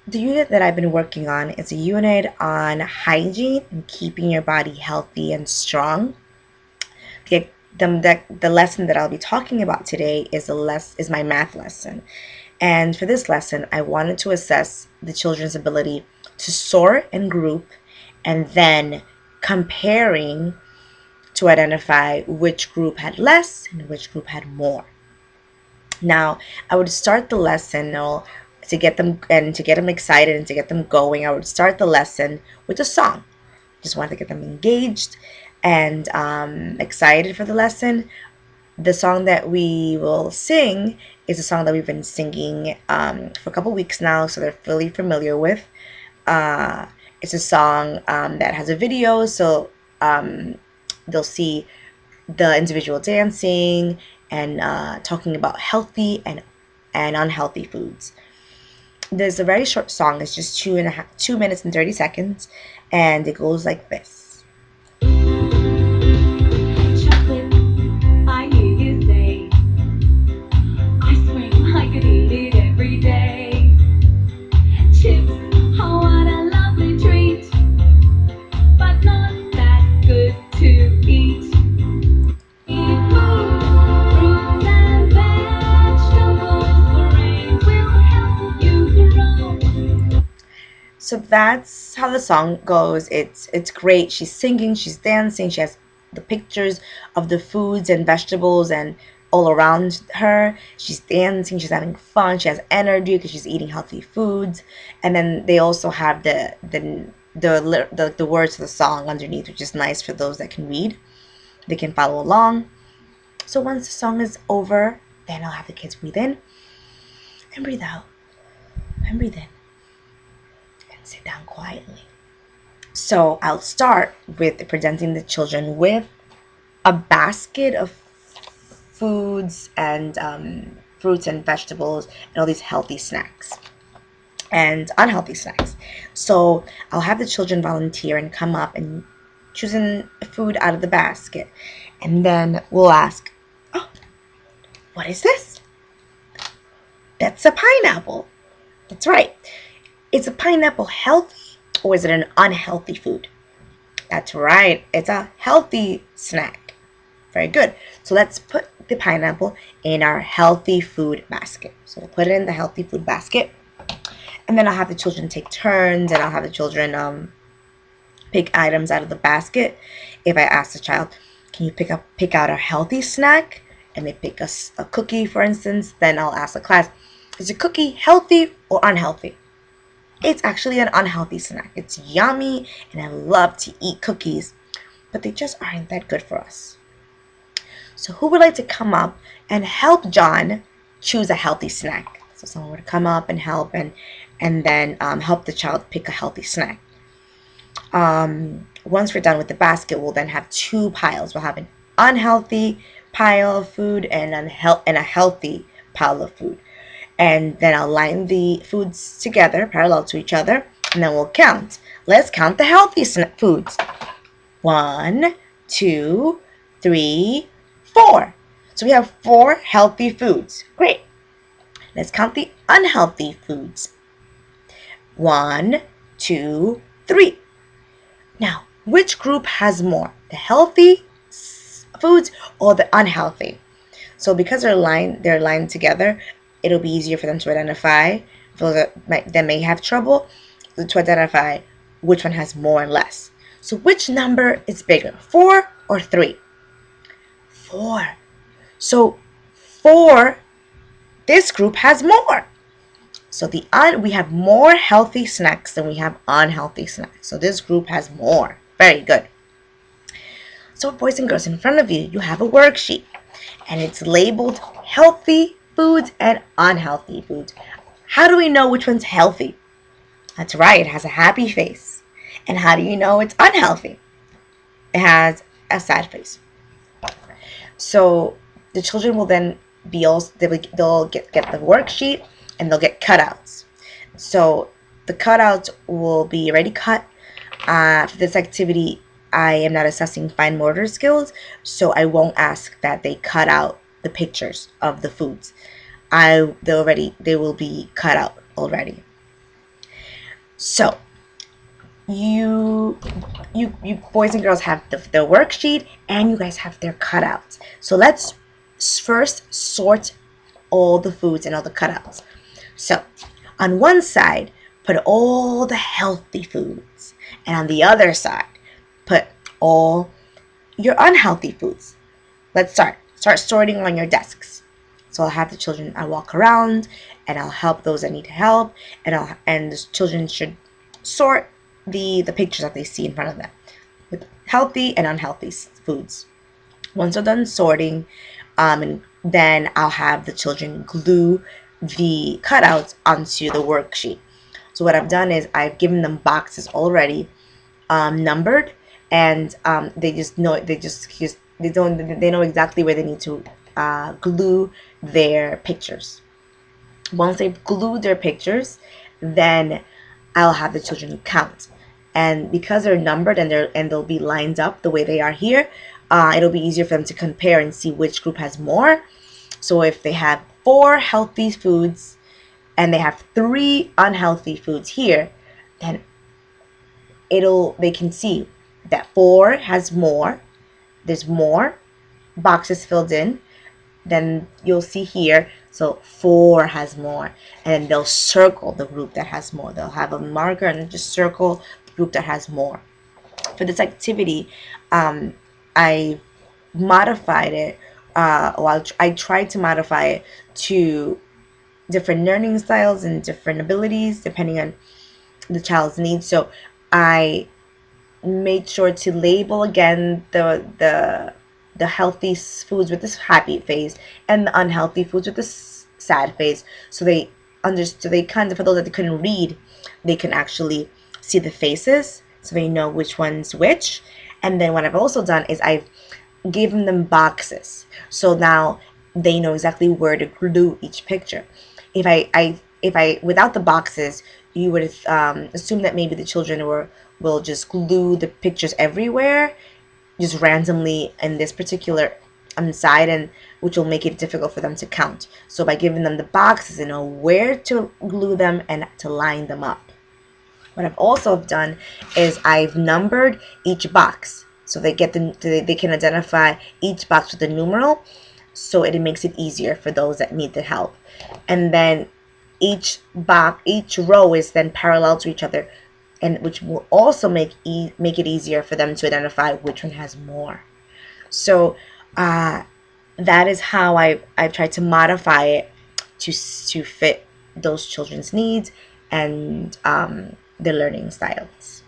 The unit that I've been working on is a unit on hygiene and keeping your body healthy and strong. The lesson that I'll be talking about today is my math lesson. And for this lesson, I wanted to assess the children's ability to sort and group, and then comparing to identify which group had less and which group had more. Now, I would start the lesson to get them excited and to get them going. I would start the lesson with a song. Just wanted to get them engaged and excited for the lesson. The song that we will sing is a song that we've been singing for a couple weeks now, so they're really familiar with. Uh, it's a song that has a video, so um, they'll see the individual dancing and talking about healthy and unhealthy foods. There's a very short song. It's just 2 minutes and 30 seconds, and it goes like this. Chocolate, I hear you say. Ice cream, I could eat it every day. Chips, oh what a lovely treat, but not that good to eat. Eat fruits and vegetables, brain will help you grow. So that's how the song goes. It's great. She's singing, she's dancing, she has the pictures of the foods and vegetables and all around her. She's dancing, she's having fun, she has energy because she's eating healthy foods. And then they also have the words of the song underneath, which is nice for those that can read. They can follow along. So once the song is over, then I'll have the kids breathe in and breathe out and breathe in and sit down quietly. So I'll start with presenting the children with a basket of foods and fruits and vegetables and all these healthy snacks and unhealthy snacks. So I'll have the children volunteer and come up and choosing food out of the basket. And then we'll ask, oh, what is this? That's a pineapple. That's right. Is a pineapple healthy or is it an unhealthy food? That's right. It's a healthy snack. Very good. So let's put the pineapple in our healthy food basket. So we'll put it in the healthy food basket. And then I'll have the children take turns and I'll have the children pick items out of the basket. If I ask the child, can you pick out a healthy snack? And they pick a cookie, for instance, then I'll ask the class, is a cookie healthy or unhealthy? It's actually an unhealthy snack. It's yummy and I love to eat cookies, but they just aren't that good for us. So who would like to come up and help John choose a healthy snack? So someone would come up and help and then help the child pick a healthy snack. Once we're done with the basket, we'll then have two piles. We'll have an unhealthy pile of food and a healthy pile of food. And then I'll line the foods together, parallel to each other, and then we'll count. Let's count the healthy foods. 1, 2, 3, 4. So we have 4 healthy foods. Great. Let's count the unhealthy foods. 1, 2, 3. Now, which group has more? The healthy foods or the unhealthy? So because they're lined together, it'll be easier for them to identify. For those that may have trouble to identify which one has more and less. So which number is bigger, 4 or 3? 4. So 4, this group has more. So we have more healthy snacks than we have unhealthy snacks. So this group has more. Very good. So boys and girls, in front of you, you have a worksheet. And it's labeled healthy foods and unhealthy foods. How do we know which one's healthy? That's right, it has a happy face. And how do you know it's unhealthy? It has a sad face. So the children will then they'll get the worksheet and they'll get cutouts. So the cutouts will be already cut. For this activity, I am not assessing fine motor skills, so I won't ask that they cut out the pictures of the foods. They will be cut out already. So you you boys and girls have the worksheet, and you guys have their cutouts. So let's first sort all the foods and all the cutouts. So on one side, put all the healthy foods, and on the other side, put all your unhealthy foods. Let's start sorting on your desks. So I'll have the children, I walk around and I'll help those that need help, and the children should sort the pictures that they see in front of them with healthy and unhealthy foods. Once they're done sorting, and then I'll have the children glue the cutouts onto the worksheet. So what I've done is I've given them boxes already, numbered, and they know exactly where they need to glue their pictures. Once they've glued their pictures, then I'll have the children count. And because they're numbered and they'll be lined up the way they are here, it'll be easier for them to compare and see which group has more. So if they have 4 healthy foods and they have 3 unhealthy foods here, then they can see that 4 has more. There's more boxes filled in. Then you'll see here, so 4 has more, and they'll circle the group that has more. They'll have a marker and just circle the group that has more. For this activity, I modified it. I tried to modify it to different learning styles and different abilities depending on the child's needs. So I made sure to label again the healthy foods with this happy face and the unhealthy foods with this sad face. So they understood. They kind of, for those that they couldn't read, they can actually see the faces, so they know which one's which. And then what I've also done is I've given them boxes, so now they know exactly where to glue each picture. If I without the boxes, you would assume that maybe the children will just glue the pictures everywhere, just randomly in this particular side, and which will make it difficult for them to count. So by giving them the boxes, they know where to glue them and to line them up. What I've also done is I've numbered each box, so they can identify each box with a numeral, so it makes it easier for those that need the help. And then each row is then parallel to each other, and which will also make it easier for them to identify which one has more. So that is how I've tried to modify it to fit those children's needs and their learning styles.